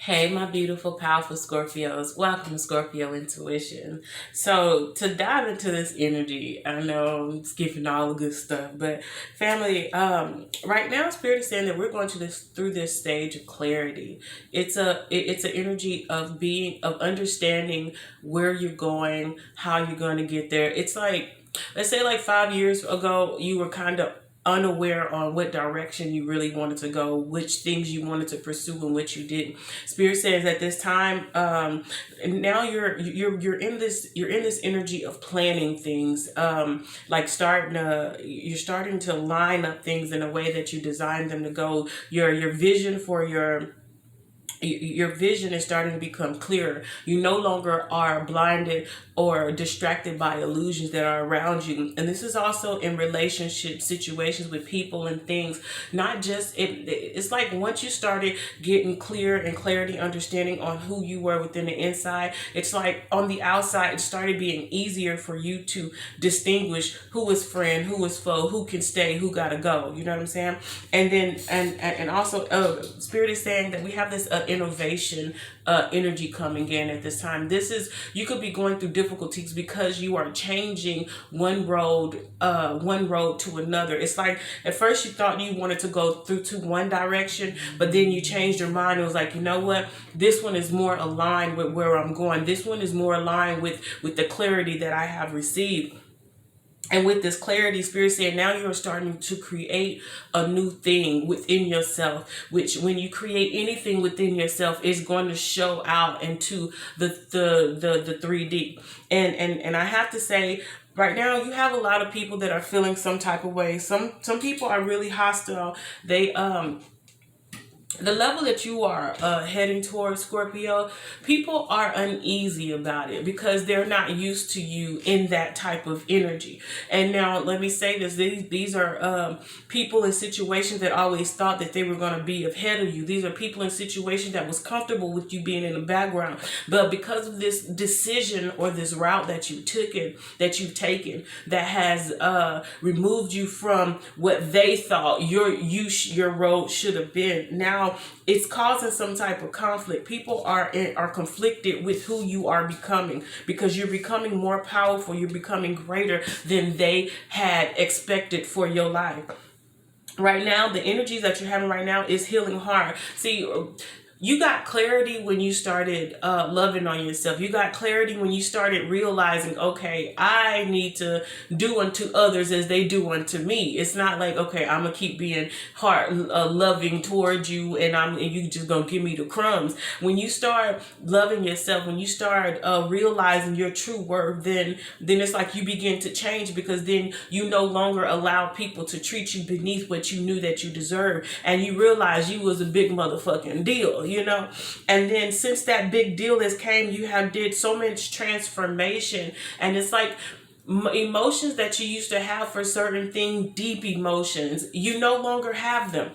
Hey, my beautiful, powerful Scorpios. Welcome to Scorpio Intuition. So, to dive into this energy, I know I'm skipping all the good stuff, but family, right now, Spirit is saying that we're going to this through this stage of clarity. It's an energy of understanding where you're going, how you're going to get there. It's like, let's say, like 5 years ago, you were kind of unaware on what direction you really wanted to go, which things you wanted to pursue and which you didn't. Spirit says at this time, now you're in this energy of planning things, like you're starting to line up things in a way that you designed them to go. Your vision for your vision is starting to become clearer. You no longer are blinded or distracted by illusions that are around you. And this is also in relationship situations with people and things. Not just it's like once you started getting clear and clarity, understanding on who you were within the inside, it's like on the outside it started being easier for you to distinguish who is friend, who is foe, who can stay, who gotta go. You know what I'm saying? And then and also Spirit is saying that we have this innovation energy coming in at this time. This is, you could be going through difficulties because you are changing one road to another. It's like at first you thought you wanted to go through to one direction, but then you changed your mind. It was like, you know what, this one is more aligned with where I'm going. This one is more aligned with the clarity that I have received. And with this clarity, Spirit said, now you're starting to create a new thing within yourself, which when you create anything within yourself is going to show out into the 3D. And I have to say, right now you have a lot of people that are feeling some type of way. Some people are really hostile. They the level that you are heading towards, Scorpio, people are uneasy about it because they're not used to you in that type of energy. And now let me say this, these are people in situations that always thought that they were going to be ahead of you. These are people in situations that was comfortable with you being in the background, but because of this decision or this route that you've taken that has removed you from what they thought your road should have been, now it's causing some type of conflict. People are conflicted with who you are becoming because you're becoming more powerful. You're becoming greater than they had expected for your life. Right now, the energies that you're having right now is healing hard. See, you got clarity when you started loving on yourself. You got clarity when you started realizing, okay, I need to do unto others as they do unto me. It's not like, okay, I'm gonna keep being hard, loving towards you, and you just gonna give me the crumbs. When you start loving yourself, when you start realizing your true worth, then it's like you begin to change, because then you no longer allow people to treat you beneath what you knew that you deserved, and you realize you was a big motherfucking deal. And then since that big deal has came, you have did so much transformation, and it's like emotions that you used to have for certain things, deep emotions, you no longer have them.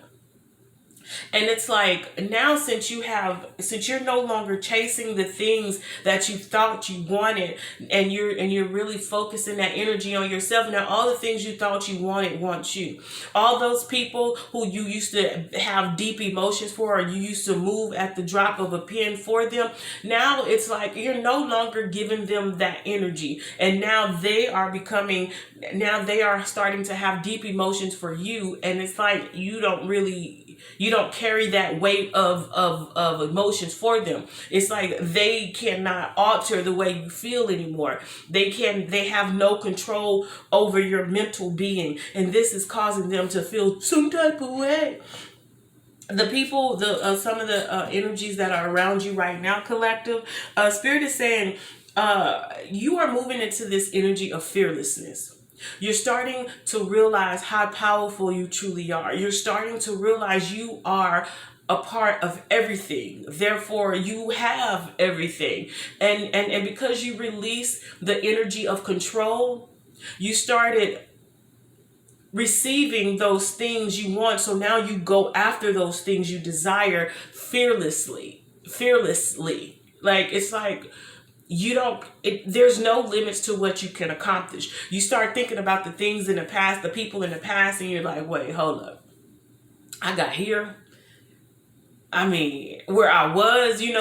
And it's like now, since you're no longer chasing the things that you thought you wanted, and you're really focusing that energy on yourself. Now all the things you thought you wanted want you. All those people who you used to have deep emotions for, or you used to move at the drop of a pen for them, now it's like you're no longer giving them that energy, and now they are starting to have deep emotions for you, and it's like you don't carry that weight of emotions for them. It's like they cannot alter the way you feel anymore. They have no control over your mental being, and this is causing them to feel some type of way. The people, some of the energies that are around you right now, collective, Spirit is saying you are moving into this energy of fearlessness. You're starting to realize how powerful you truly are. You're starting to realize you are a part of everything. Therefore, you have everything. And because you release the energy of control, you started receiving those things you want. So now you go after those things you desire fearlessly. Like, it's like there's no limits to what you can accomplish. You start thinking about the things in the past, the people in the past, and you're like, wait, hold up. I got here. I mean, where I was, you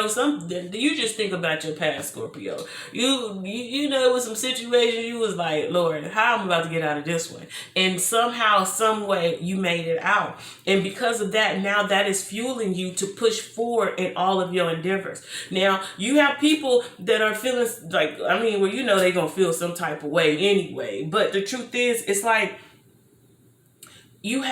just think about your past, Scorpio. It was some situations you was like, Lord, how am I about to get out of this one? And somehow, some way, you made it out. And because of that, now that is fueling you to push forward in all of your endeavors. Now, you have people that are feeling like, they're going to feel some type of way anyway. But the truth is, it's like, you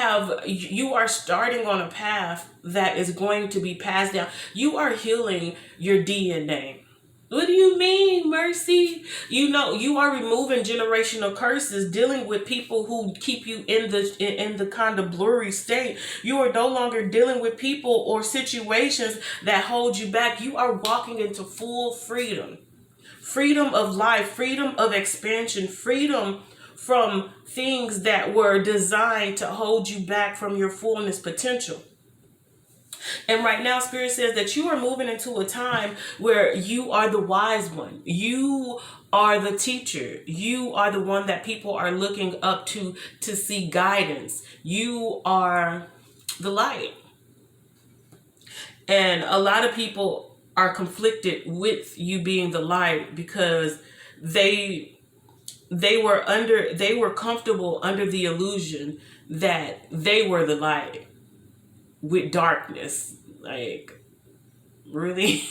are starting on a path that is going to be passed down. You are healing your DNA. What do you mean, Mercy? You are removing generational curses, dealing with people who keep you in the kind of blurry state. You are no longer dealing with people or situations that hold you back. You are walking into full freedom. Freedom of life, freedom of expansion, freedom from things that were designed to hold you back from your fullness potential. And right now, Spirit says that you are moving into a time where you are the wise one. You are the teacher. You are the one that people are looking up to see guidance. You are the light. And a lot of people are conflicted with you being the light because they were comfortable under the illusion that they were the light with darkness. Like, really?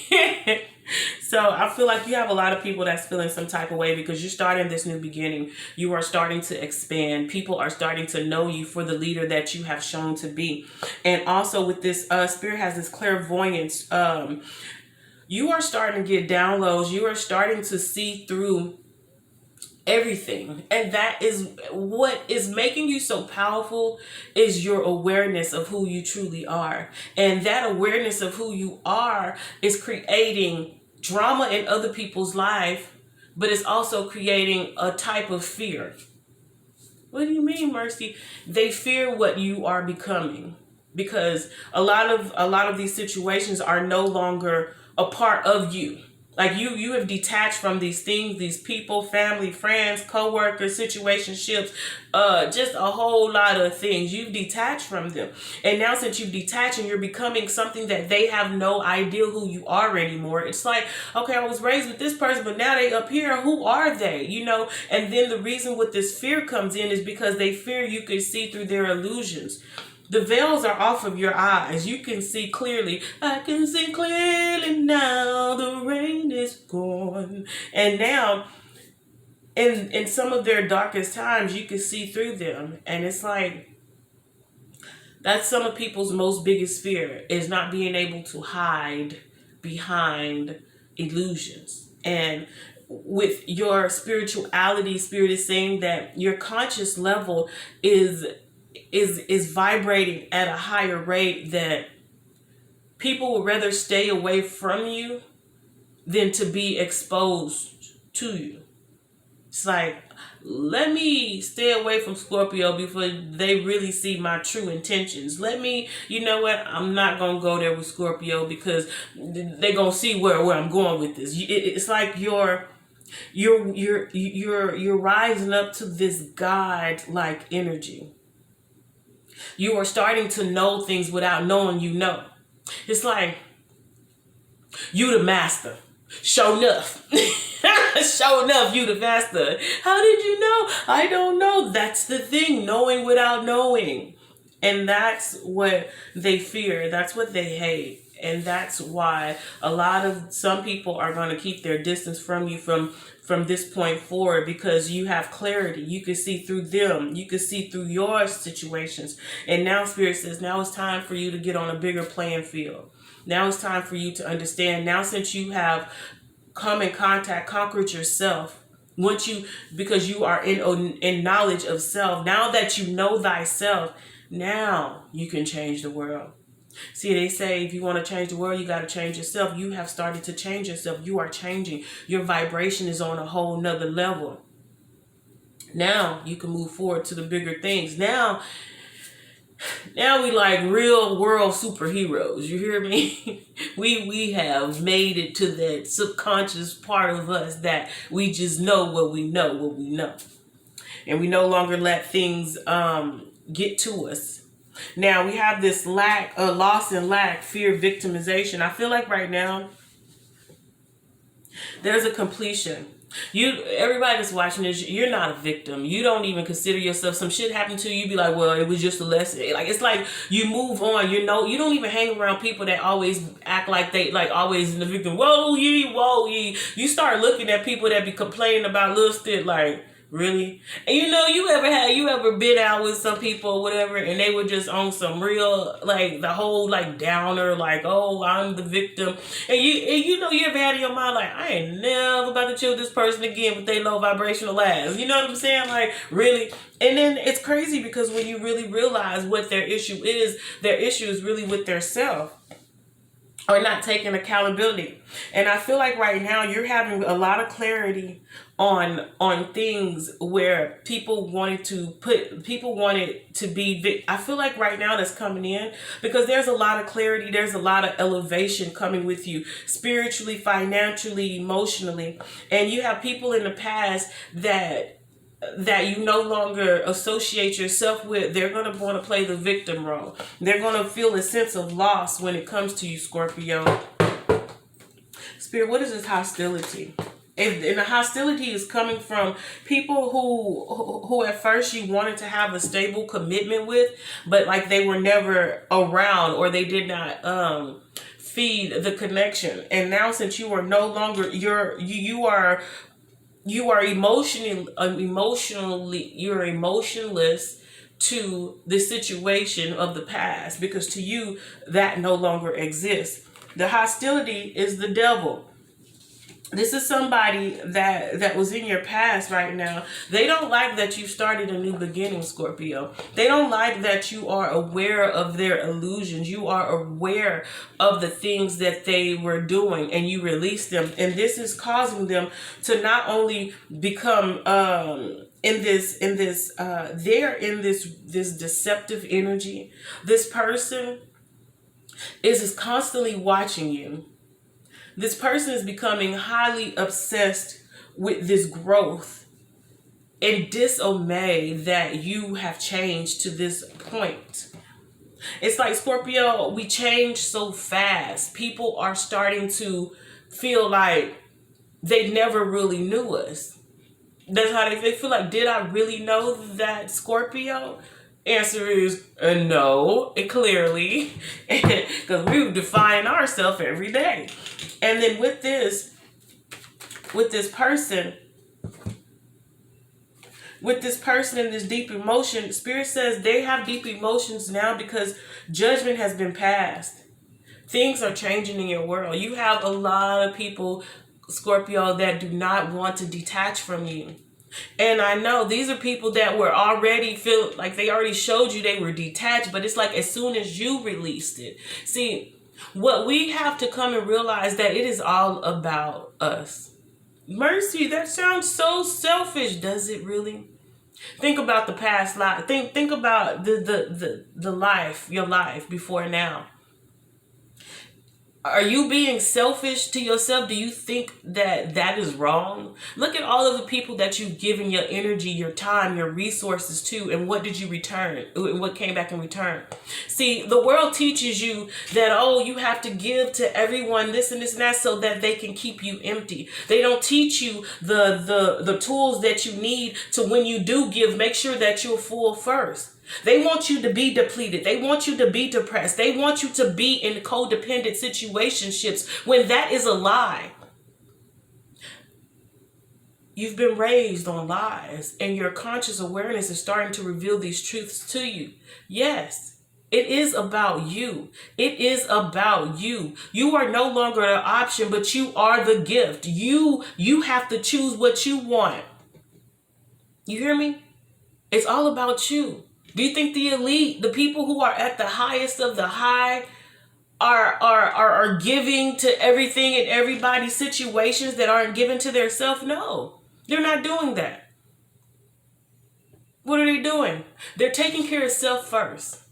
So I feel like you have a lot of people that's feeling some type of way because you're starting this new beginning. You are starting to expand. People are starting to know you for the leader that you have shown to be. And also with this, Spirit has this clairvoyance. You are starting to get downloads. You are starting to see through everything, and that is what is making you so powerful, is your awareness of who you truly are. And that awareness of who you are is creating drama in other people's life, but it's also creating a type of fear. What do you mean, Mercy? They fear what you are becoming, because a lot of these situations are no longer a part of you. Like you have detached from these things, these people, family, friends, co-workers, situationships, just a whole lot of things. You've detached from them. And now since you've detached and you're becoming something that they have no idea who you are anymore, it's like, okay, I was raised with this person, but now they up here. Who are they? And then the reason with this fear comes in is because they fear you can see through their illusions. The veils are off of your eyes. You can see clearly. I can see clearly now. The rain is gone. And now, in some of their darkest times, you can see through them. And it's like, that's some of people's most biggest fear, is not being able to hide behind illusions. And with your spirituality, Spirit is saying that your conscious level is vibrating at a higher rate, that people would rather stay away from you than to be exposed to you. It's like, let me stay away from Scorpio before they really see my true intentions. Let me, I'm not going to go there with Scorpio because they're going to see where I'm going with this. It's like you're rising up to this God-like energy. You are starting to know things without knowing you know. It's like, you the master. Show enough. Show enough, you the master. How did you know? I don't know. That's the thing, knowing without knowing. And that's what they fear. That's what they hate. And that's why some people are going to keep their distance from you from this point forward, because you have clarity. You can see through them. You can see through your situations. And now Spirit says, now it's time for you to get on a bigger playing field. Now it's time for you to understand. Now, since you have come in contact, conquered yourself, because you are in knowledge of self, now that you know thyself, now you can change the world. See, they say if you want to change the world, you got to change yourself. You have started to change yourself. You are changing. Your vibration is on a whole nother level. Now you can move forward to the bigger things. Now we like real world superheroes. You hear me? We have made it to that subconscious part of us that we just know what we know. And we no longer let things get to us. Now we have this lack, loss and lack, fear, victimization. I feel like right now there's a completion. Everybody that's watching this, you're not a victim. You don't even consider yourself. Some shit happened to you, be like, well, it was just a lesson. Like, it's like you move on. You don't even hang around people that always act like they like always in the victim. Whoa ye. You start looking at people that be complaining about little shit like, really? And you ever been out with some people or whatever, and they were just on some real, like, the whole, like, downer, like, oh, I'm the victim. And you ever had in your mind, like, I ain't never about to chill with this person again with they low vibrational ass. You know what I'm saying? Like, really? And then it's crazy because when you really realize what their issue is really with their self. Or not taking accountability. And I feel like right now you're having a lot of clarity on things where people wanted to be. I feel like right now that's coming in because there's a lot of clarity, there's a lot of elevation coming with you spiritually, financially, emotionally. And you have people in the past that you no longer associate yourself with. They're going to want to play the victim role. They're going to feel a sense of loss when it comes to you, Scorpio. Spirit, what is this hostility? And the hostility is coming from people who at first you wanted to have a stable commitment with, but like they were never around or they did not feed the connection. And now since you are no longer, you are you're emotionless to the situation of the past because to you that no longer exists. The hostility is the devil. This is somebody that was in your past right now. They don't like that you started a new beginning, Scorpio. They don't like that you are aware of their illusions. You are aware of the things that they were doing and you release them. And this is causing them to not only become this deceptive energy. This person is constantly watching you. This person is becoming highly obsessed with this growth and dismay that you have changed to this point. It's like, Scorpio, we change so fast. People are starting to feel like they never really knew us. That's how they feel like, did I really know that, Scorpio? Answer is no, clearly, because we define ourselves every day. And then with this person and this deep emotion, Spirit says they have deep emotions now because judgment has been passed. Things are changing in your world. You have a lot of people, Scorpio, that do not want to detach from you. And I know these are people that were already feel like they already showed you they were detached, but it's like as soon as you released it. See, what we have to come and realize that it is all about us. Mercy, that sounds so selfish. Does it really? Think about the past life. Think about the life, your life before now. Are you being selfish to yourself? Do you think that is wrong? Look at all of the people that you've given your energy, your time, your resources to, and what did you return? What came back in return? See, the world teaches you that, oh, you have to give to everyone this and this and that so that they can keep you empty. They don't teach you the tools that you need to, when you do give, make sure that you're full first. They want you to be depleted. They want you to be depressed. They want you to be in codependent situationships when that is a lie. You've been raised on lies and your conscious awareness is starting to reveal these truths to you. Yes, it is about you. It is about you. You are no longer an option, but you are the gift. You have to choose what you want. You hear me? It's all about you. Do you think the elite, the people who are at the highest of the high, are giving to everything and everybody's situations that aren't given to their self? No, they're not doing that. What are they doing? They're taking care of self first.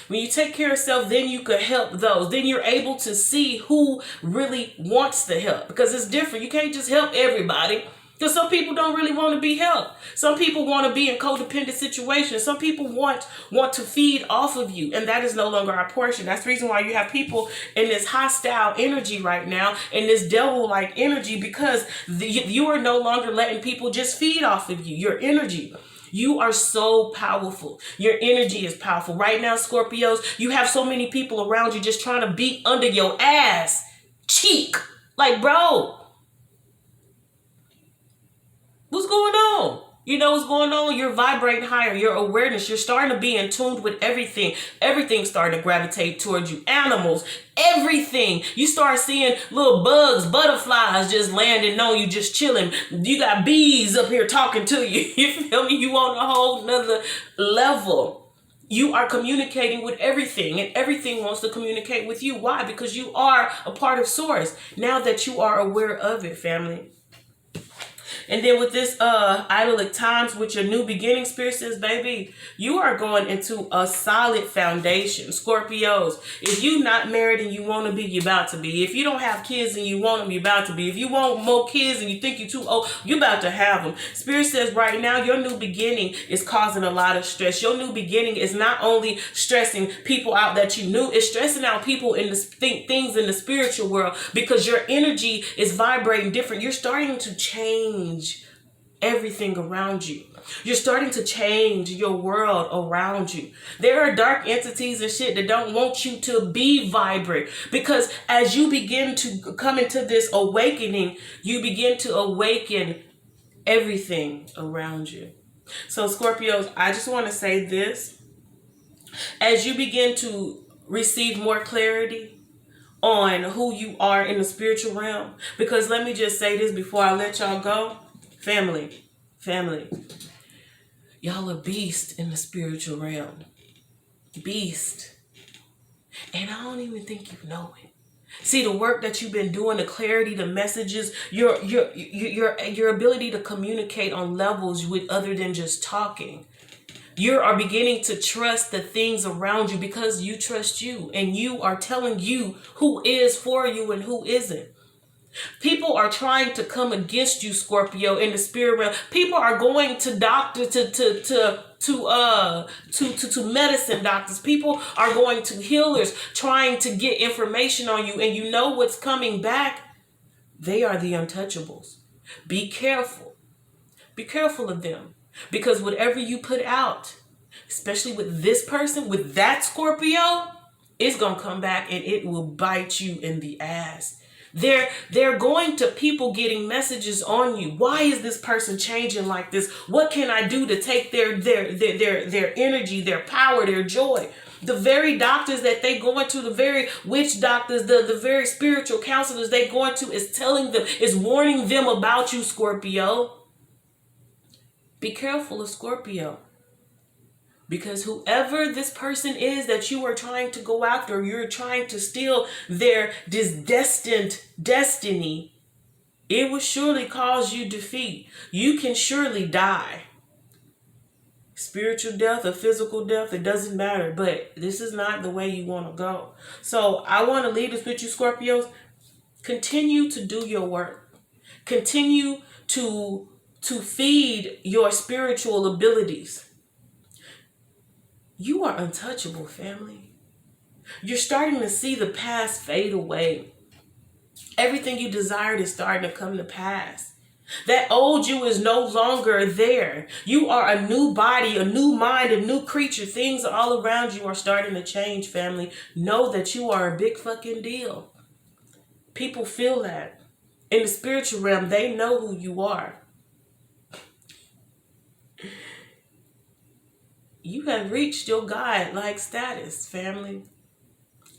When you take care of self, then you could help those. Then you're able to see who really wants the help because it's different. You can't just help everybody. Because some people don't really want to be helped. Some people want to be in codependent situations. Some people want to feed off of you, and that is no longer our portion. That's the reason why you have people in this hostile energy right now, in this devil-like energy, because you are no longer letting people just feed off of you. Your energy. You are so powerful. Your energy is powerful. Right now, Scorpios, you have so many people around you just trying to beat under your ass cheek. Like, bro, what's going on? You know what's going on? You're vibrating higher. Your awareness. You're starting to be in tune with everything. Everything's starting to gravitate towards you. Animals. Everything. You start seeing little bugs, butterflies just landing on you, just chilling. You got bees up here talking to you. You feel me? You on a whole nother level. You are communicating with everything, and everything wants to communicate with you. Why? Because you are a part of Source. Now that you are aware of it, family. And then with this idyllic times, with your new beginning, Spirit says, baby, you are going into a solid foundation. Scorpios, if you're not married and you want to be, you're about to be. If you don't have kids and you want them, you're about to be. If you want more kids and you think you're too old, you're about to have them. Spirit says right now, your new beginning is causing a lot of stress. Your new beginning is not only stressing people out that you knew, it's stressing out people in the things in the spiritual world, because your energy is vibrating different. You're starting to change everything around you. You're starting to change your world around you. There are dark entities and shit that don't want you to be vibrant, because as you begin to come into this awakening, you begin to awaken everything around you. So Scorpios, I just want to say this. As you begin to receive more clarity on who you are in the spiritual realm, because let me just say this before I let y'all go. Family, y'all are beast in the spiritual realm. Beast. And I don't even think you know it. See, the work that you've been doing, the clarity, the messages, your ability to communicate on levels with other than just talking. You are beginning to trust the things around you because you trust you, and you are telling you who is for you and who isn't. People are trying to come against you, Scorpio, in the spirit realm. People are going to doctors, to medicine doctors. People are going to healers, trying to get information on you. And you know what's coming back? They are the untouchables. Be careful. Be careful of them. Because whatever you put out, especially with this person, with that Scorpio, it's going to come back and it will bite you in the ass. They're going to people getting messages on you. Why is this person changing like this? What can I do to take their energy, their power, their joy? The very doctors that they go into, the very witch doctors, the very spiritual counselors they go into is telling them, is warning them about you, Scorpio. Be careful of Scorpio. Because whoever this person is that you are trying to go after, you're trying to steal this destined destiny, it will surely cause you defeat. You can surely die. Spiritual death or physical death, it doesn't matter. But this is not the way you want to go. So I want to leave this with you, Scorpios. Continue to do your work. Continue to feed your spiritual abilities. You are untouchable, family. You're starting to see the past fade away. Everything you desired is starting to come to pass. That old you is no longer there. You are a new body, a new mind, a new creature. Things all around you are starting to change, family. Know that you are a big fucking deal. People feel that. In the spiritual realm, they know who you are. You have reached your God-like status, family.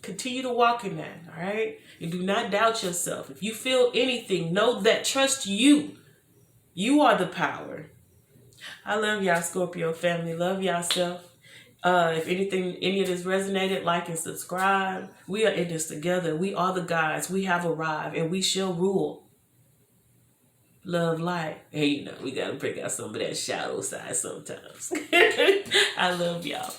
Continue to walk in that, all right? And do not doubt yourself. If you feel anything, know that, trust you. You are the power. I love y'all, Scorpio family. Love yourself. If any of this resonated, like and subscribe. We are in this together. We are the gods. We have arrived, and we shall rule. Love, light. Hey, you know, we got to bring out some of that shadow side sometimes. I love y'all.